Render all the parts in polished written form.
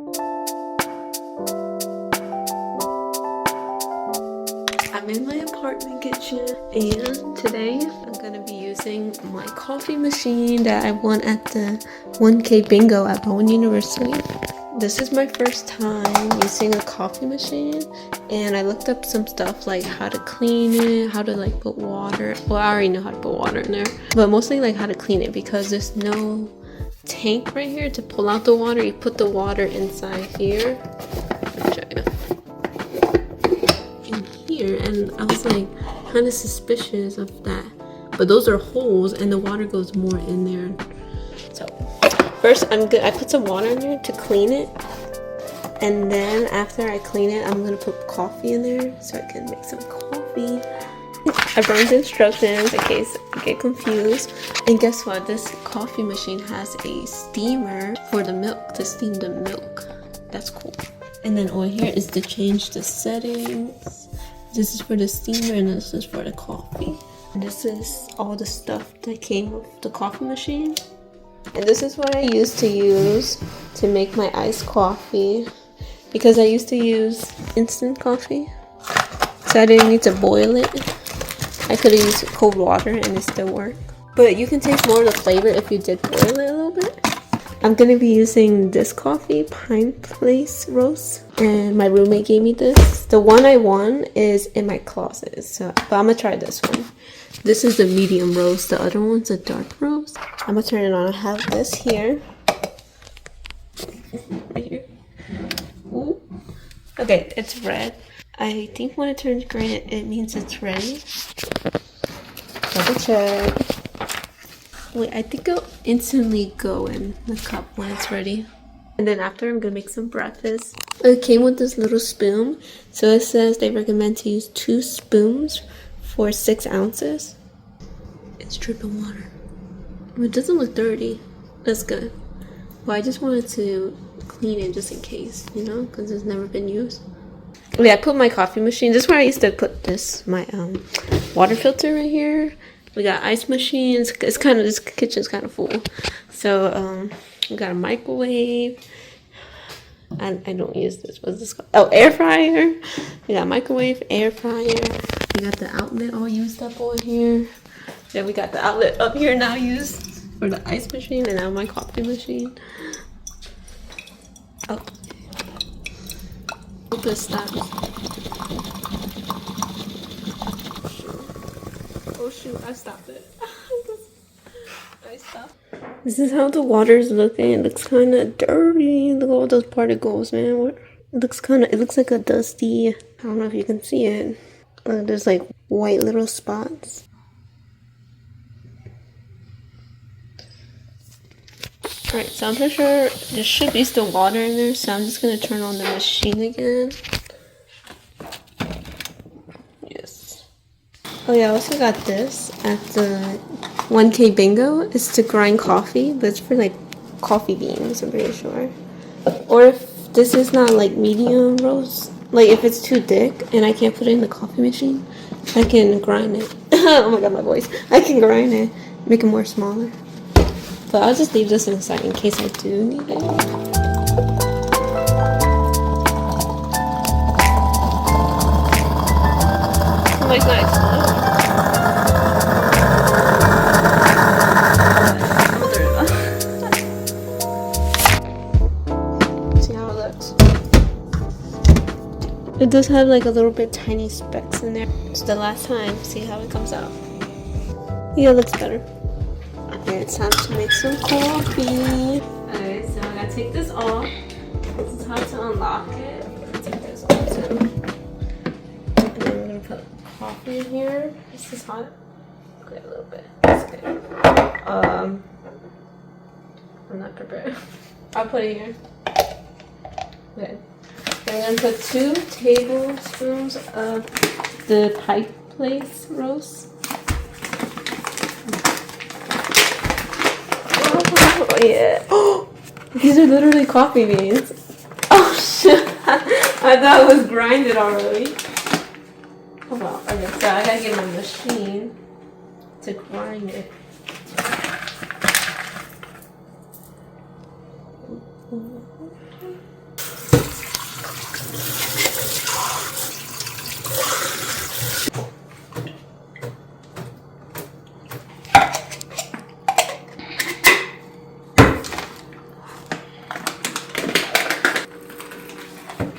I'm in my apartment kitchen, and today I'm gonna be using my coffee machine that I won at the 1K bingo at Bowen University. This is my first time using a coffee machine, and I looked up some stuff like how to clean it, how to like put water. Well, I already know how to put water in there, but mostly like how to clean it because there's no tank right here to pull out the water. You put the water inside here. I'll show you. In here, and I was like kind of suspicious of that, but those are holes and the water goes more in there. So first I put some water in there to clean it, and then after I clean it I'm gonna put coffee in there so I can make some coffee. I wrote the instructions in case I get confused. And guess what, this coffee machine has a steamer for the milk, to steam the milk. That's cool. And then over here is to change the settings. This is for the steamer and this is for the coffee. And this is all the stuff that came with the coffee machine. And this is what I used to use to make my iced coffee, because I used to use instant coffee, so I didn't need to boil it. I could have used cold water and it still worked. But you can taste more of the flavor if you did boil it a little bit. I'm gonna be using this coffee, Pine Place Roast, and my roommate gave me this. The one I won is in my closet, but I'm gonna try this one. This is the medium roast, the other one's a dark roast. I'm gonna turn it on. I have this here. Right here. Ooh. Okay, it's red. I think when it turns green, it means it's ready. Double check. Wait, I think it'll instantly go in the cup when it's ready. And then after, I'm gonna make some breakfast. It came with this little spoon. So it says they recommend to use 2 spoons for 6 ounces. It's dripping water. It doesn't look dirty. That's good. But I just wanted to clean it just in case, you know, because it's never been used. Yeah, I put my coffee machine. This is where I used to put my water filter right here. We got ice machines. This kitchen's kind of full. So we got a microwave. I don't use this. What's this called? Oh, air fryer. We got microwave, air fryer. We got the outlet all used up over here. Then we got the outlet up here now used for the ice machine, and now my coffee machine. Oh. Hope it stops. Oh shoot, I stopped it. I stopped. This is how the water is looking. It looks kind of dirty. Look at all those particles, man. It looks like a dusty, I don't know if you can see it. There's like white little spots. Alright, so I'm pretty sure there should be still water in there, so I'm just gonna turn on the machine again. Yes. Oh yeah, I also got this at the 1K bingo. It's to grind coffee, but it's for like coffee beans, I'm pretty sure. Or if this is not like medium roast, like if it's too thick and I can't put it in the coffee machine, I can grind it. Oh my god, my voice. I can grind it, make it more smaller. But I'll just leave this inside in case I do need it. Somebody's not exploding. See how it looks. It does have like a little bit tiny specks in there. It's the last time. See how it comes out. Yeah, it looks better. Okay, it's time to make some coffee. Okay, so I gotta take this off. This is how to unlock it. Take this off too. And then we're gonna put coffee in here. This is hot. Okay, a little bit. That's good. I'm not prepared. I'll put it here. Okay. Then I'm gonna put 2 tablespoons of the Pine Place Roast. Oh yeah. Oh, these are literally coffee beans. Oh shit. I thought it was grinded already. Oh well. Okay, so I gotta get my machine to grind it.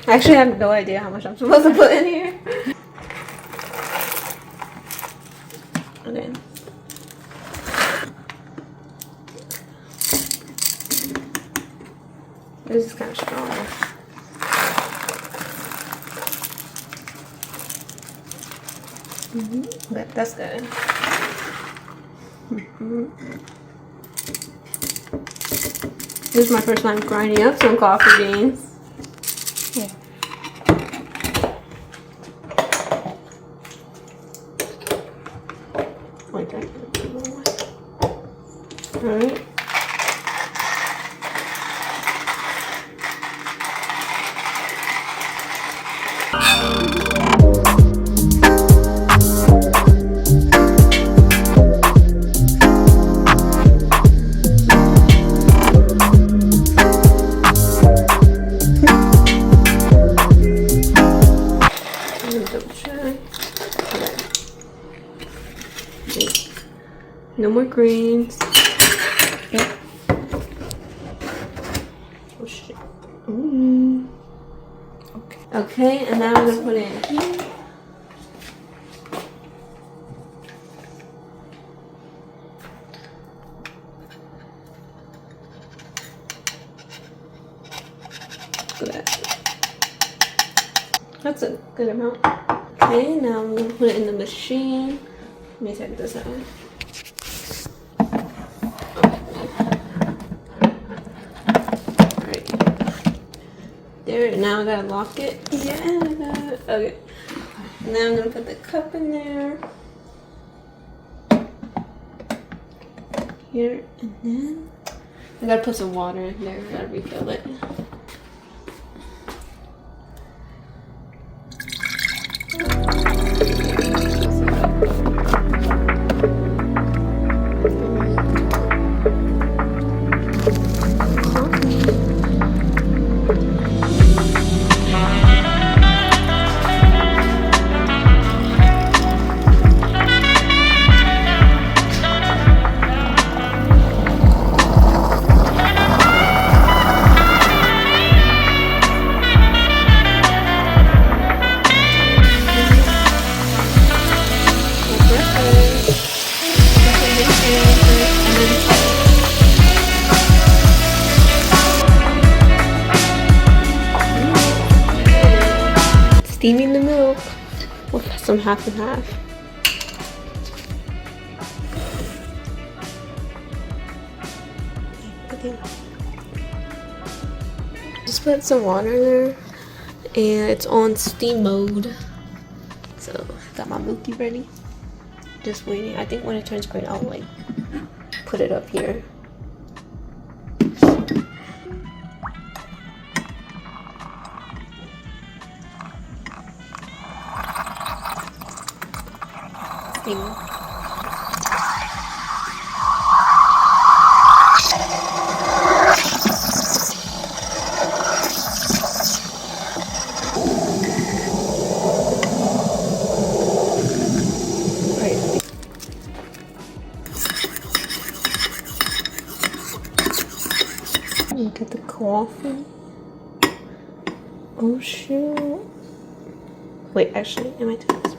I actually have no idea how much I'm supposed to put in here. Okay. This is kind of strong. Okay, that's good. This is my first time grinding up some coffee beans. Yeah. Like that. Alright. No more greens. Yep. Oh shit. Okay. Okay, and now I'm gonna put it in here. Look at that. That's a good amount. Okay, now I'm gonna put it in the machine. Let me take this out. There, now I gotta lock it. Yeah, I got it. Okay. Now I'm gonna put the cup in there. Here, and then I gotta put some water in there. I gotta refill it. Steaming the milk with some half and half. Okay. Just put some water there, and it's on steam mode. So got my milky ready. Just waiting. I think when it turns green, I'll like put it up here. Steam. Look at the coffee. Oh shoot. Wait, actually, am I doing this?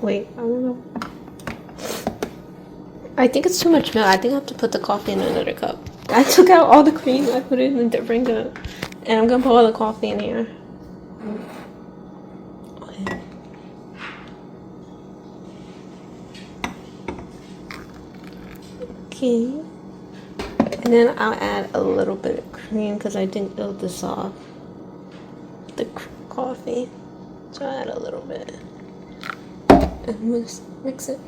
Wait, I don't know. I think it's too much milk. I think I have to put the coffee in another cup. I took out all the cream. I put it in a different cup. And I'm gonna put all the coffee in here. Okay. Okay. And then I'll add a little bit of cream because I think it'll dissolve the coffee. So I'll add a little bit. And mix it.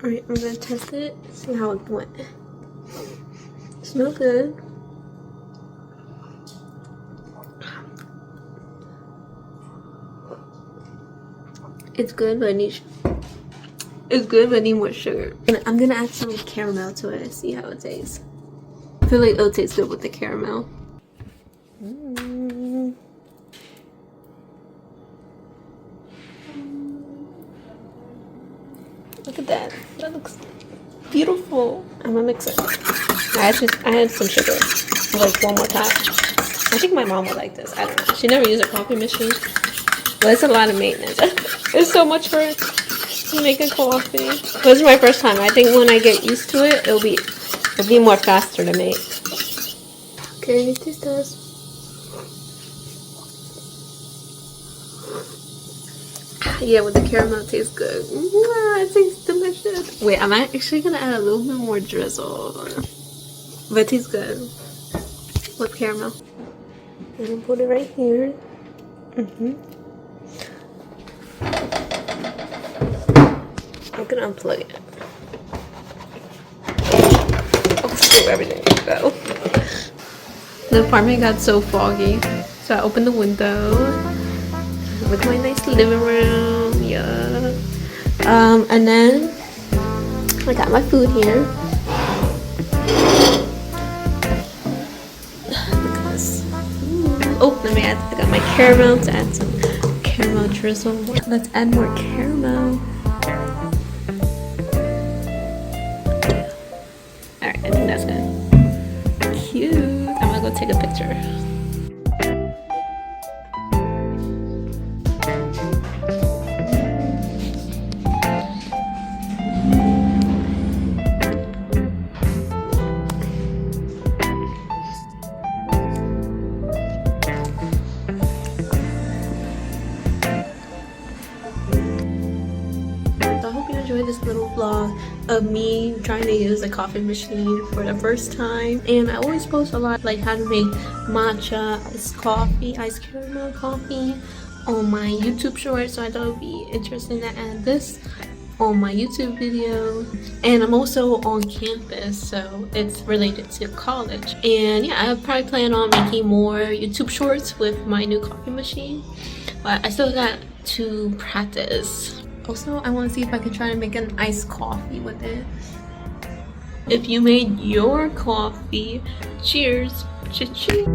Alright, I'm gonna test it, see how it went. Smells good. It's good, but I need more sugar. I'm gonna add some caramel to it and see how it tastes. I feel like it'll taste good with the caramel. Look at that. That looks Beautiful. I'm gonna mix it. I had some sugar. Like one more time. I think my mom would like this. I don't know. She never used a coffee machine. But it's a lot of maintenance. It's so much work to make a coffee. This is my first time. I think when I get used to it, it'll be more faster to make. Okay, this does. Yeah, with the caramel, it tastes good. It tastes delicious. Wait, I'm actually gonna add a little bit more drizzle. But it tastes good with caramel. I'm gonna put it right here. I'm gonna unplug it. Oh, screw everything. Go. The apartment got so foggy, so I opened the window with my nice living room. Yeah. And then I got my food here. Look at this. Oh, let me add. I got my caramel to add some caramel drizzle. Let's add more caramel. Alright, I think that's good. Cute. I'm gonna go take a picture. I hope you enjoyed this little vlog of me trying to use a coffee machine for the first time. And I always post a lot like how to make matcha iced caramel coffee on my YouTube short, so I thought it would be interesting to add this on my YouTube video. And I'm also on campus, so it's related to college. And yeah, I probably plan on making more YouTube shorts with my new coffee machine, but I still got to practice. Also, I want to see if I can try to make an iced coffee with it. If you made your coffee, cheers. Cha-ching.